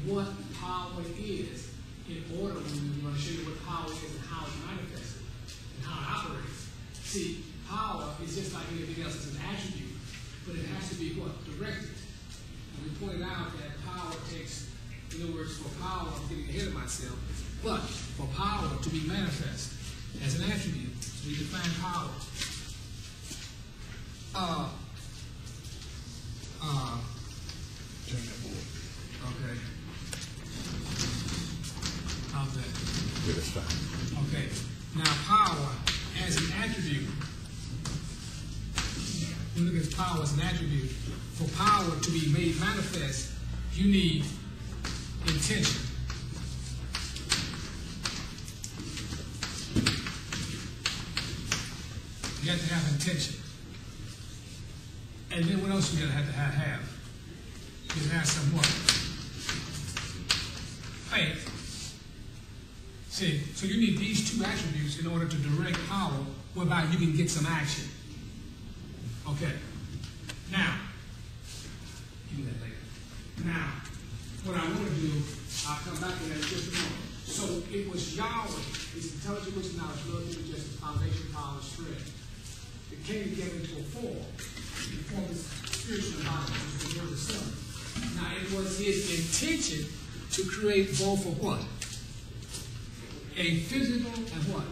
what power is in order when we want to show you what power is and how it's manifested and how it operates. See, power is just like anything else. It's an attribute, but it has to be what? Directed. And we pointed out that power takes, in other words, for power, I'm getting ahead of myself, but for power to be manifest as an attribute, so we define power. Okay. How's that? Yeah, that's fine. Okay. Now, power as an attribute. We look at power as an attribute. For power to be made manifest, you need intention. You have to have intention. And then what else you gotta have to have? You gotta have some what? Faith. See, so you need these two attributes in order to direct power, whereby you can get some action. Okay. Now, give me that later. Now, what I want to do, I'll come back to that in just a moment. So it was Yahweh, his intelligent wisdom, knowledge, love, human justice, foundation, power, and strength. It came together into a form. It formed this spiritual body, which is the word of the Son. Now, it was his intention to create both of what? A physical and what?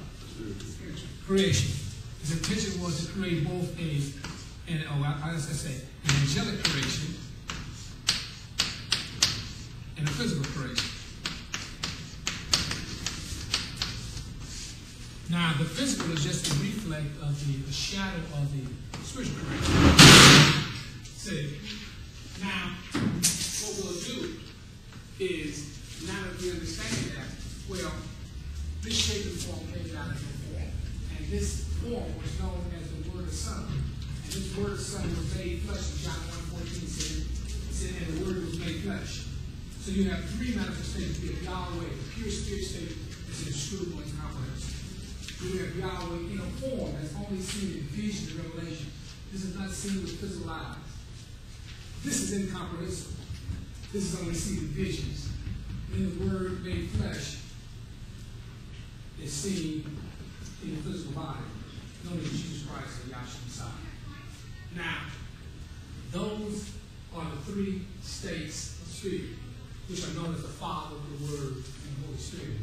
Creation. His intention was to create both an angelic creation and a physical creation. Now, the physical is just a reflect of the shadow of the spiritual creation. See, now, what we'll do is, now that we understand that, well, this shape and form came out of the form. And this form was known as the Word of the Son. And this Word of the Son was made flesh. In John 1:14 said, and the Word was made flesh. So you have three manifestations. You have Yahweh, the pure spirit state that's inscrutable and incomprehensible. You have Yahweh in a form that's only seen in vision and revelation. This is not seen with physical eyes. This is incomprehensible. This is only seen in visions. And the Word made flesh is seen in the physical body, known as Jesus Christ or Yahshua Messiah. Now, those are the three states of spirit, which are known as the Father, the Word, and the Holy Spirit.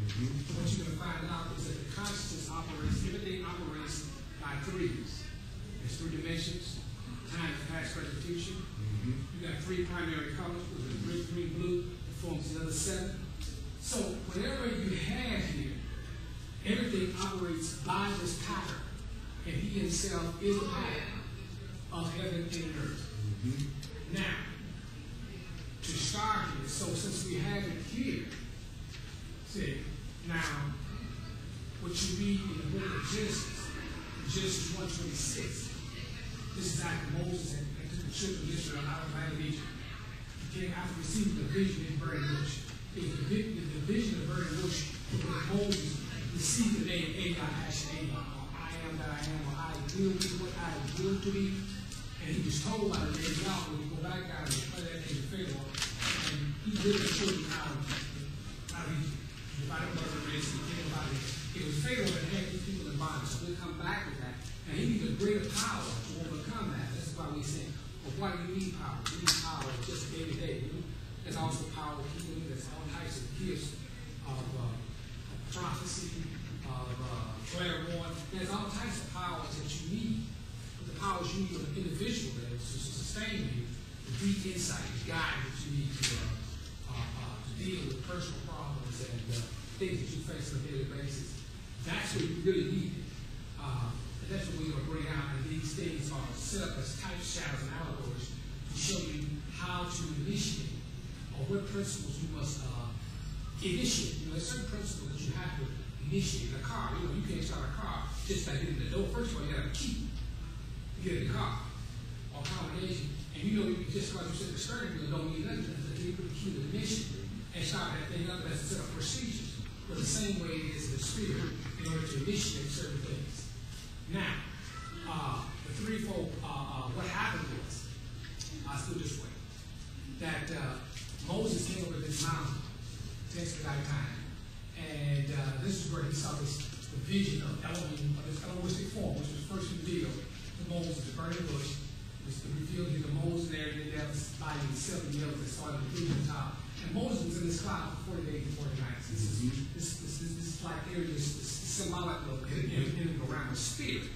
What you're going to find out is that the consciousness operates, everything operates by threes. There's three dimensions: time, past, present, future. You got three primary colors, with red, green, blue, that forms the other seven. So whatever you have here, everything operates by this pattern, and he himself is a pattern of heaven and earth. Now, to start here, so since we have it here, see, now, what you read in the book of Genesis 1:26, this is after Moses and took the children of Israel out of the land of Egypt. He came after receiving the vision in burning bush. It was the vision of burning bush where Moses received the name Elohim, or I am that I am, or I will be what I will to be. And he was told by the name Yahweh to go back down and play that name Pharaoh. And he led the children out of Egypt. If I don't know the rest, he came about it. It was Pharaoh that had these people in bondage. So we'll come back to that. And he needs a greater power to overcome that. That's why we say, well, why do you need power? You need power just day to day. There's also power of healing. There's all types of gifts of prophecy, of clairvoyance. There's all types of powers that you need. But the powers you need on an individual level to sustain you, the deep insight, the guidance you need to deal with personal problems and things that you face on a daily basis. That's what you really need. And that's what we're going to bring out. And these things are set up as types, shadows, and allegories to show you how to initiate, or what principles you must initiate. There's certain principles that you have to initiate. In a car, you can't start a car just by getting the door. First of all, you got a key to get in the car, or combination. And you just because you set the steering wheel don't mean nothing. Until you put the key to the ignition and start that thing up. That's a set of procedures. But the same way it is in the spirit in order to initiate certain things. Now, the threefold, what happened was, I'll put it this way, that Moses came over this mountain to expedite time. And this is where he saw the vision of Elohim, of this Elohistic form, which was first revealed to Moses, the burning bush. It was revealed to Moses there, and then there was by the 7 years that started the vision top. And Moses was in this cloud for 40 days and 40 nights. This is like there is symbolic of him around the spirit.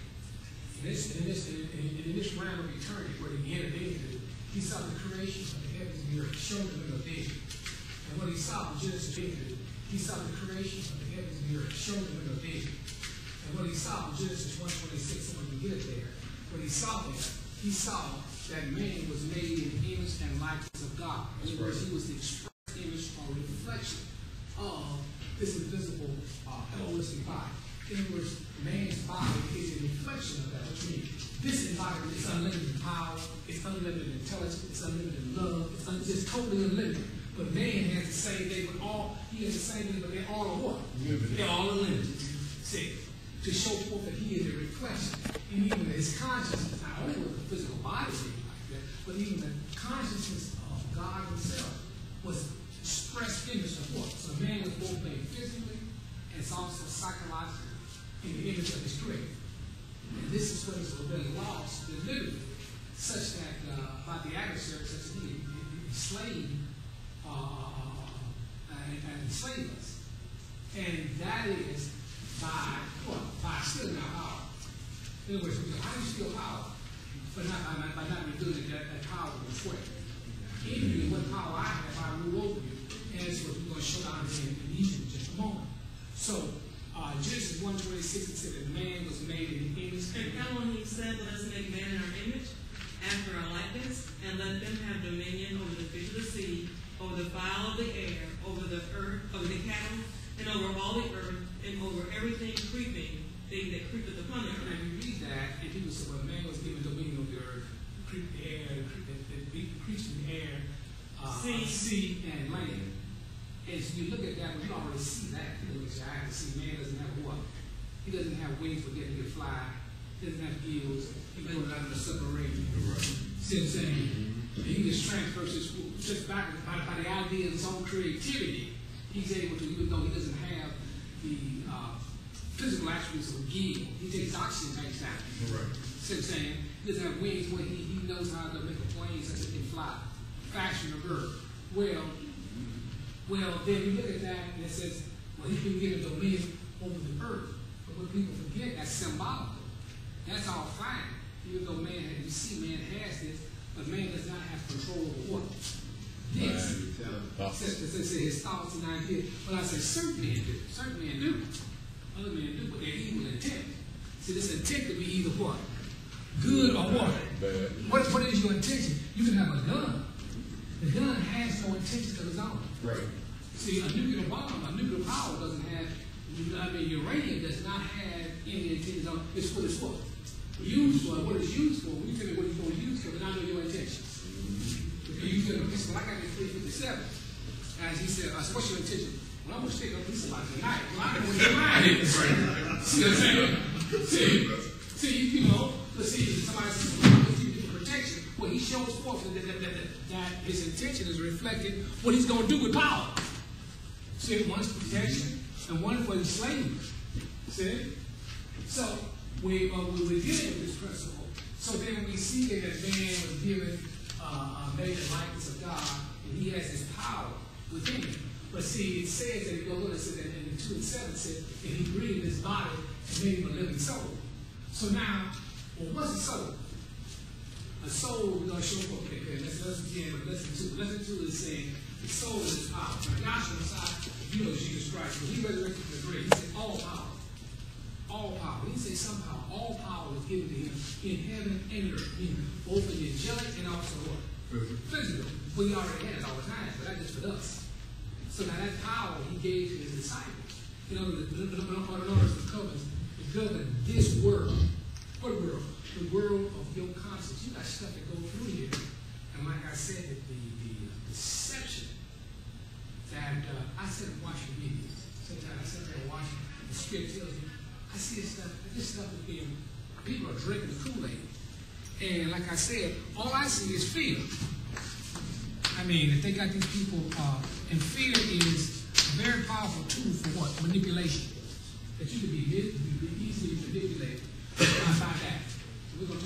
In this realm of eternity where he entered into, he saw the creation of the heavens and the earth, showed him a vision. And what he saw in Genesis 8, he saw the creation of the heavens and the earth, showed him a vision. And what he saw in Genesis 1:26, someone can get it there, what he saw there, he saw that man was made in the image and likeness of God. In other words, he was the express image or reflection of this invisible Elohistic body. In other words, man's body is a reflection of that. What you mean? This embodiment is unlimited in power, it's unlimited in intelligence, it's unlimited in love, it's just totally unlimited. But man has the same thing, he has the same thing, but they all are what? They're all unlimited. See, to show forth that he is a reflection. And even his consciousness, not only was the physical body like that, but even the consciousness of God himself was expressed image of what? So man was both made physically and it's also psychologically in the image of his creator. And this is what has been lost deliberately, such that by the adversary, such that he enslaved and enslaved us. And that is by what? By stealing our power. In other words, how do you steal power? But not by not revealing that power was what? Even what power I have, I rule over you. And that's what we're going to show down in Egypt in just a moment. So, Genesis 1:26, it said that man was made in the image. And Elohim said, let us make man in our image, after our likeness, and let them have dominion over the fish of the sea, over the fowl of the air, over the earth, over the cattle, and over all the earth, and over everything creeping thing that creepeth upon the earth. And you read that, and people say, well, man was given dominion over the earth, creep the air, creeps in the air, sea, and land. And so you look at that, you already see that. You look at your eyes and see man doesn't have what? He doesn't have wings for getting to fly. He doesn't have gills. He goes out of the submarine. Right. See what I'm saying? Mm-hmm. He just transfers his, just back by the idea of his own creativity, he's able to, even though he doesn't have the physical attributes of a gill, he takes oxygen tanks down. Right. See what I'm saying? He doesn't have wings, but he knows how to make a plane so that it can fly. Fashion a bird. Well, then you look at that and it says, well, he's been given dominion over the earth. But what people forget, that's symbolical. That's all fine. Even though man, you see man has this, but man does not have control over what? This. It says his thoughts and ideas. But I say certain men do. Certain men do. Other men do, but they're evil intent. See, this intent could be either what? Good or what? Bad. What is your intention? You can have a gun. The gun has no intention of its own. Right. See, a nuclear bomb, a nuclear power doesn't have, uranium does not have any intention on it. It's what it's for. Used for, what it's used for. When you tell me what you're going to use for, but I know your intentions. If you use a pistol, I got this 357. As he said, what's your intention? Well, I'm going to stick up with somebody tonight. Well, I know what your mind is. See what I'm saying? See, let's see, somebody says, protection. Well, he shows forth that his intention is reflecting what he's going to do with power. See, one's protection and one for enslavement. See? So, we're dealing with this principle. So then we see that man was given made in the likeness of God, and he has his power within him. But see, it says that, it says that in 2:7 says that he breathed his body and made him a living soul. So now, well, what's a soul? A soul, we're going to show up there. Let's begin with lesson 2. Lesson 2 is saying the soul is his power. Now, Joshua Messiah, you know Jesus Christ, when he resurrected from the grave, he said all power. All power. He didn't say some power. All power was given to him in heaven and earth, meaning both in the angelic and also what? Physical. Well, he already has all the time, but that's just with us. So now that power he gave to his disciples. You know, the orders of covenants to govern this world. What world? The world of your conscience. You got stuff that go through here. And like I said, the deception that I sit and watch your videos. Sometimes I sit there and watch it. The Spirit tells me, I see this stuff is being, people are drinking the Kool-Aid. And like I said, all I see is fear. I mean, if they got these people, and fear is a very powerful tool for what? Manipulation. That you can be easily manipulated by that. We're going to